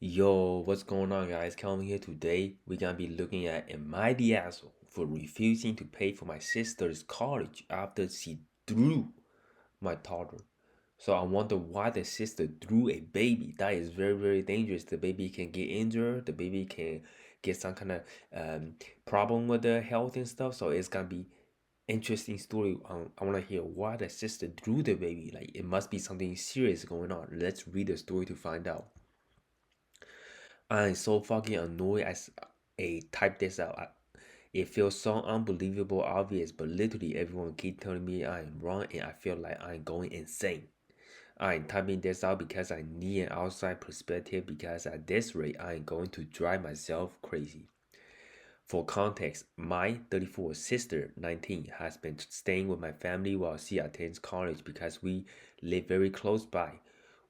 Yo, what's going on, guys? Calvin here. Today, we're gonna be looking at am I the asshole for refusing to pay for my sister's college after she threw my toddler. So I wonder why the sister threw a baby. That is very, very dangerous. The baby can get injured. The baby can get some kind of problem with the health and stuff. So it's gonna be interesting story. I want to hear why the sister threw the baby. Like it must be something serious going on. Let's read the story to find out. I'm so fucking annoyed as I type this out. It feels so unbelievable obvious, but literally everyone keep telling me I am wrong and I feel like I'm going insane. I'm typing this out because I need an outside perspective because at this rate I am going to drive myself crazy. For context, my 34 sister, 19, has been staying with my family while she attends college because we live very close by.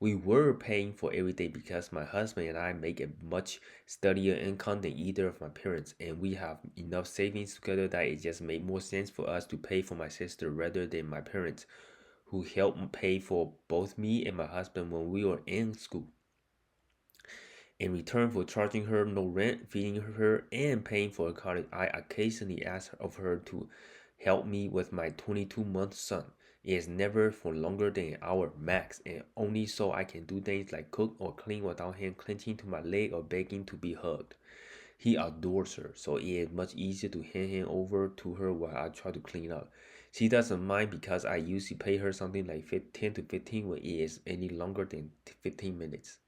We were paying for everything because my husband and I make a much steadier income than either of my parents, and we have enough savings together that it just made more sense for us to pay for my sister rather than my parents, who helped pay for both me and my husband when we were in school. In return for charging her no rent, feeding her, and paying for her college, I occasionally ask of her to help me with my 22-month son. It is never for longer than an hour max, and only so I can do things like cook or clean without him clenching to my leg or begging to be hugged. He adores her, so it is much easier to hand him over to her while I try to clean up. She doesn't mind because I usually pay her something like 10 to 15 when it is any longer than 15 minutes.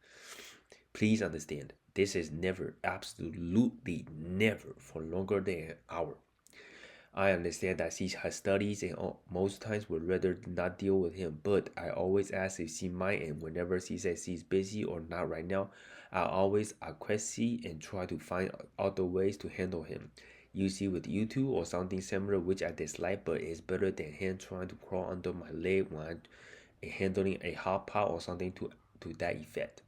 Please understand, this is never, absolutely never for longer than an hour. I understand that she has studies and most times would rather not deal with him, but I always ask if she might, and whenever she says she's busy or not right now, I always acquiesce and try to find other ways to handle him. Usually with YouTube or something similar, which I dislike, but it's better than him trying to crawl under my leg when I'm handling a hot pot or something to that effect.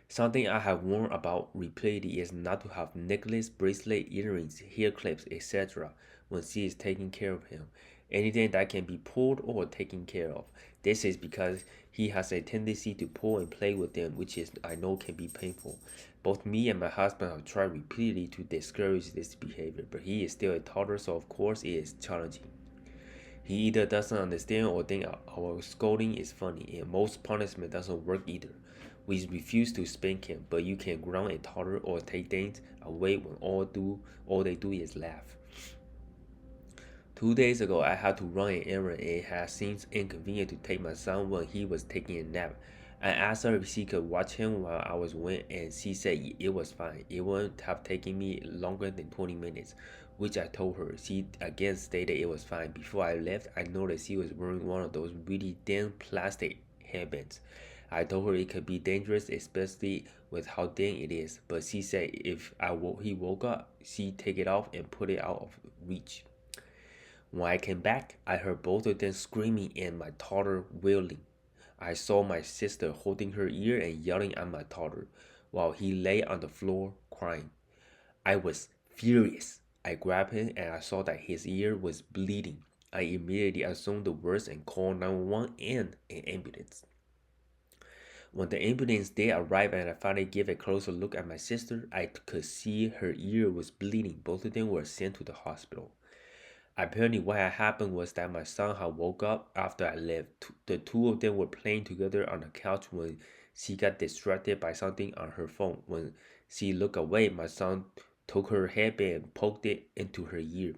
Something I have warned about repeatedly is not to have necklace, bracelet, earrings, hair clips, etc. when she is taking care of him. Anything that can be pulled or taken care of. This is because he has a tendency to pull and play with them, which is I know can be painful. Both me and my husband have tried repeatedly to discourage this behavior, but he is still a toddler, so of course it is challenging. He either doesn't understand or think our scolding is funny, and most punishment doesn't work either. We refuse to spank him, but you can ground a toddler or take things away when all they do is laugh. 2 days ago, I had to run an errand and it has seemed inconvenient to take my son when he was taking a nap. I asked her if she could watch him while I was away, and she said it was fine. It wouldn't have taken me longer than 20 minutes, which I told her. She again stated it was fine. Before I left, I noticed she was wearing one of those really thin plastic headbands. I told her it could be dangerous, especially with how thin it is, but she said if he woke up, she'd take it off and put it out of reach. When I came back, I heard both of them screaming and my toddler wailing. I saw my sister holding her ear and yelling at my toddler, while he lay on the floor crying. I was furious. I grabbed him and I saw that his ear was bleeding. I immediately assumed the worst and called 911 and an ambulance. When the ambulance did arrive and I finally gave a closer look at my sister, I could see her ear was bleeding. Both of them were sent to the hospital. Apparently, what had happened was that my son had woke up after I left. The two of them were playing together on the couch when she got distracted by something on her phone. When she looked away, my son took her headband and poked it into her ear.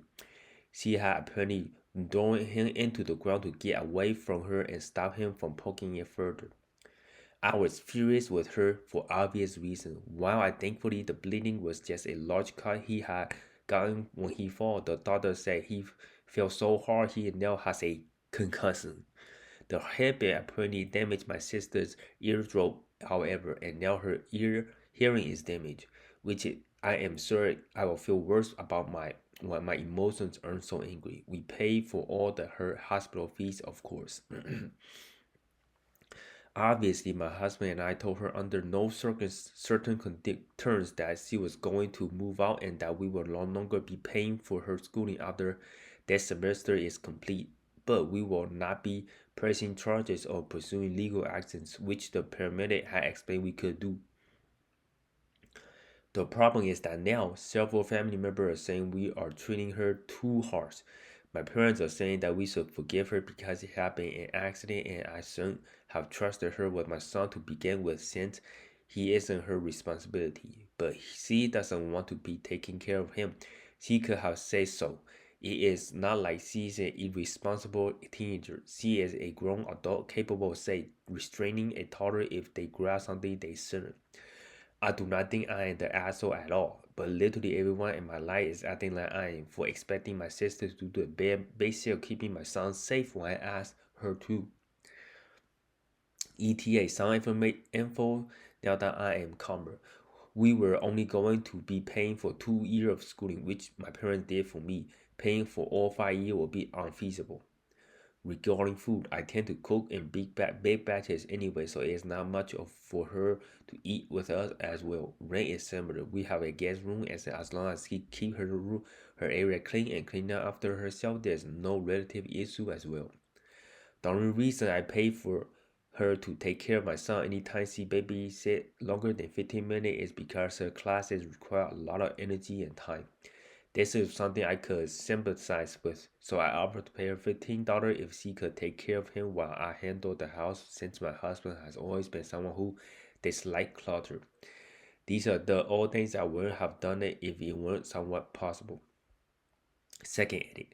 She had apparently thrown him into the ground to get away from her and stop him from poking it further. I was furious with her for obvious reasons. While I thankfully the bleeding was just a large cut he had gotten when he fell, the doctor said he fell so hard he now has a concussion. The headband apparently damaged my sister's eardrum, however, and now her hearing is damaged, I am sure I will feel worse about when my emotions aren't so angry. We pay for all her hospital fees, of course. Obviously, my husband and I told her under no certain terms that she was going to move out and that we will no longer be paying for her schooling after that semester is complete. but we will not be pressing charges or pursuing legal actions, which the paramedic had explained we could do. The problem is that now several family members are saying we are treating her too harsh. My parents are saying that we should forgive her because it happened an accident and I shouldn't have trusted her with my son to begin with since he isn't her responsibility. But she doesn't want to be taking care of him. She could have said so. It is not like she's an irresponsible teenager. She is a grown adult capable of, say, restraining a toddler if they grab something they shouldn't. I do not think I am the asshole at all, but literally everyone in my life is acting like I am for expecting my sister to do the bare basic of keeping my son safe when I ask her to. ETA, some info now that I am calmer. We were only going to be paying for 2 years of schooling, which my parents did for me. Paying for all 5 years would be unfeasible. Regarding food, I tend to cook in big batches anyway, so it's not much for her to eat with us as well. Rent is similar. We have a guest room, and as long as she keep her area clean and clean up after herself, there's no relative issue as well. The only reason I pay for her to take care of my son anytime she babysit longer than 15 minutes is because her classes require a lot of energy and time. This is something I could sympathize with, so I offered to pay her $15 if she could take care of him while I handle the house, since my husband has always been someone who dislikes clutter. These are all things I wouldn't have done it if it weren't somewhat possible. Second edit.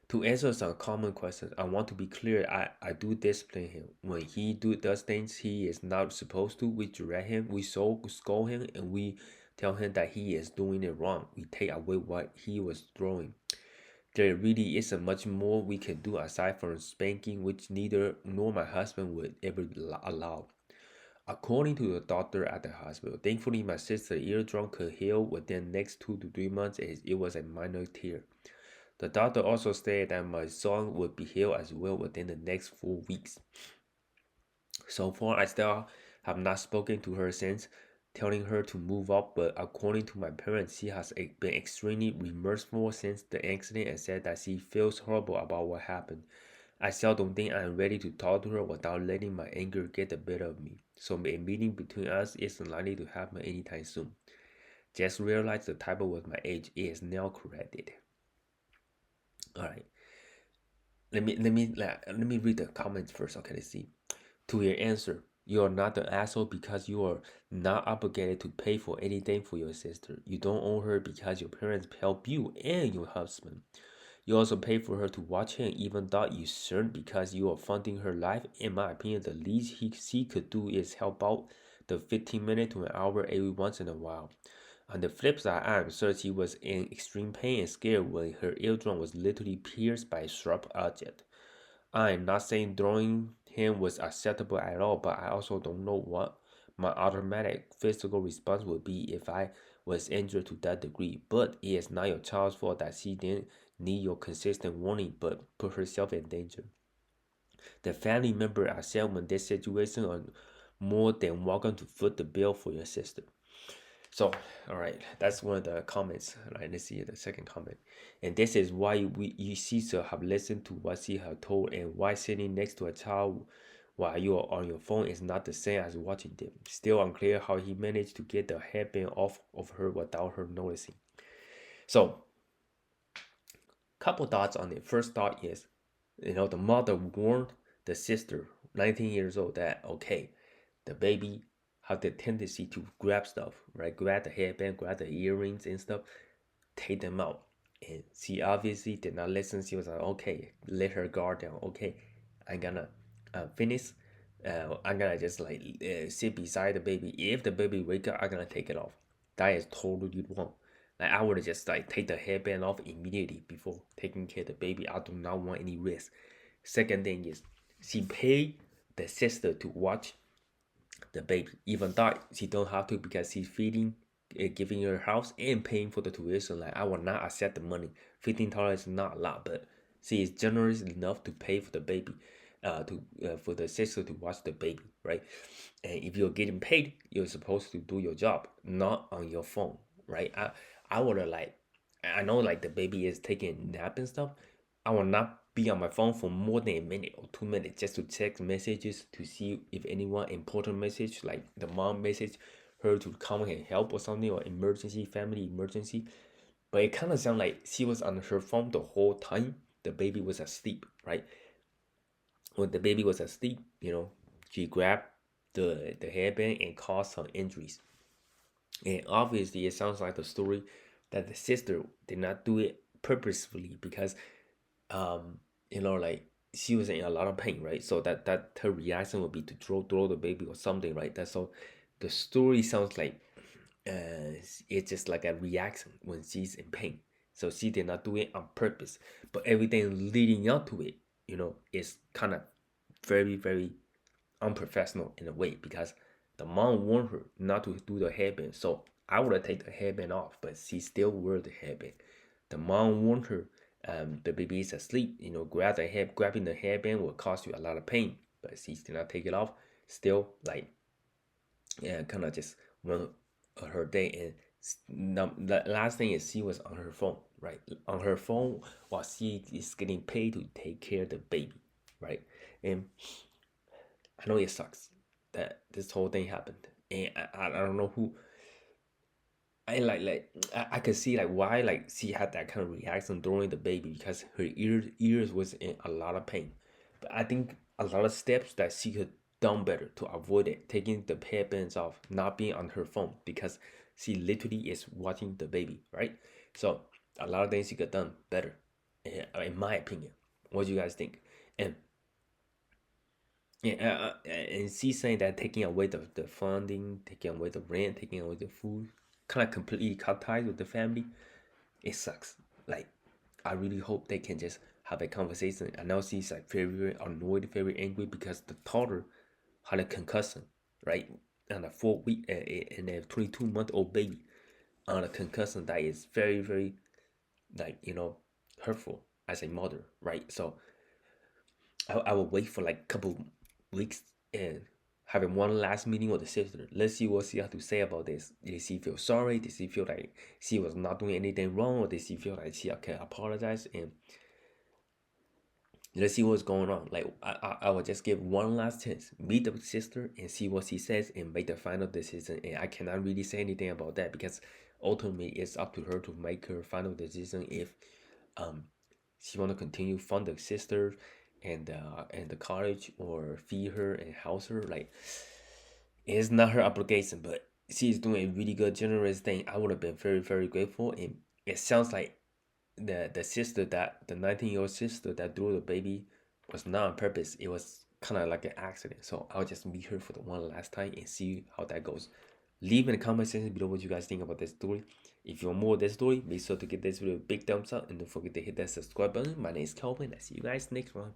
To answer some common questions, I want to be clear I do discipline him. When he does things he is not supposed to, we direct him, we scold him, and we tell him that he is doing it wrong. We take away what he was throwing. There really isn't much more we can do aside from spanking, which neither nor my husband would ever allow. According to the doctor at the hospital, thankfully my sister's eardrum could heal within the next 2 to 3 months as it was a minor tear. The doctor also stated that my son would be healed as well within the next 4 weeks. So far, I still have not spoken to her since, telling her to move up, but according to my parents, she has been extremely remorseful since the accident and said that she feels horrible about what happened. I still don't think I am ready to talk to her without letting my anger get the better of me, so a meeting between us isn't likely to happen anytime soon. Just realized the typo with my age is now corrected. All right. Let me read the comments first. Okay, let's see. To your answer, you are not the asshole because you are not obligated to pay for anything for your sister. You don't owe her because your parents help you and your husband. You also pay for her to watch him, even though you shouldn't because you are funding her life. In my opinion, the least she could do is help out the 15 minutes to an hour every once in a while. On the flip side, I am sure she was in extreme pain and scared when her eardrum was literally pierced by a sharp object. I am not saying throwing him was acceptable at all, but I also don't know what my automatic physical response would be if I was injured to that degree. But it is not your child's fault that she didn't need your consistent warning but put herself in danger. The family member accept when this situation are more than welcome to foot the bill for your sister. So, all right, that's one of the comments. All right, let's see the second comment. And this is why you see to have listened to what she had told and why sitting next to a child while you are on your phone is not the same as watching them. Still unclear how he managed to get the headband off of her without her noticing. So, couple thoughts on it. First thought is, the mother warned the sister, 19 years old, that okay, the baby have the tendency to grab stuff, right? Grab the headband, grab the earrings and stuff, take them out. And she obviously did not listen. She was like, okay, let her guard down. Okay, I'm gonna finish. I'm gonna just sit beside the baby. If the baby wake up, I'm gonna take it off. That is totally wrong. Like I would just take the headband off immediately before taking care of the baby. I do not want any risk. Second thing is, she paid the sister to watch the baby, even though she don't have to because she's feeding, giving her house and paying for the tuition. Like I will not accept the money. $15 is not a lot, but she is generous enough to pay for the baby, for the sister to watch the baby, right? And if you're getting paid, you're supposed to do your job, not on your phone, right? I would have I know the baby is taking a nap and stuff. I will not be on my phone for more than a minute or 2 minutes just to check messages to see if anyone important message like the mom message her to come and help or something or emergency family emergency. But it kind of sounded like she was on her phone the whole time the baby was asleep, right? When the baby was asleep, she grabbed the hairband and caused some injuries. And obviously, it sounds like the story that the sister did not do it purposefully because, like she was in a lot of pain, right? So that her reaction would be to throw the baby or something, right? That's so. The story sounds like it's just like a reaction when she's in pain. So she did not do it on purpose, but everything leading up to it, is kind of very, very unprofessional in a way because the mom warned her not to do the hairband. So I would have taken the hairband off, but she still wore the hairband. The mom warned her, the baby is asleep. Grabbing the hairband will cause you a lot of pain, but she did not take it off. Still, like, yeah, kind of just went her day. And the last thing is she was on her phone, right? On her phone while she is getting paid to take care of the baby, right? And I know it sucks that this whole thing happened, and I don't know who. I could see like why like she had that kind of reaction during the baby because her ears was in a lot of pain, but I think a lot of steps that she could done better to avoid it, taking the headbands off, not being on her phone because she literally is watching the baby, right? So a lot of things she could done better, in my opinion. What do you guys think? And yeah, and she's saying that taking away the funding, taking away the rent, taking away the food, kind of completely cut ties with the family. It sucks. Like, I really hope they can just have a conversation. I know she's like very, very annoyed, very angry because the toddler had a concussion, right? And a 4 week and a 22-month-old baby on a concussion that is very, very like hurtful as a mother, right? So I will wait for like a couple weeks and having one last meeting with the sister. Let's see what she has to say about this. Did she feel sorry? Did she feel like she was not doing anything wrong? Or did she feel like she can apologize? And let's see what's going on. Like I will just give one last chance. Meet the sister and see what she says and make the final decision. And I cannot really say anything about that because ultimately it's up to her to make her final decision if um she want to continue fund the sister and the college or feed her and house her. Like it's not her obligation, but she's doing a really good generous thing. I would have been very, very grateful. And it sounds like the sister that the 19-year-old sister that threw the baby was not on purpose. It was kind of like an accident. So I'll just meet her for the one last time and see how that goes. Leave in the comment section below what you guys think about this story. If you want more of this story, make sure to give this video a big thumbs up and don't forget to hit that subscribe button. My name is Calvin. I see you guys next one.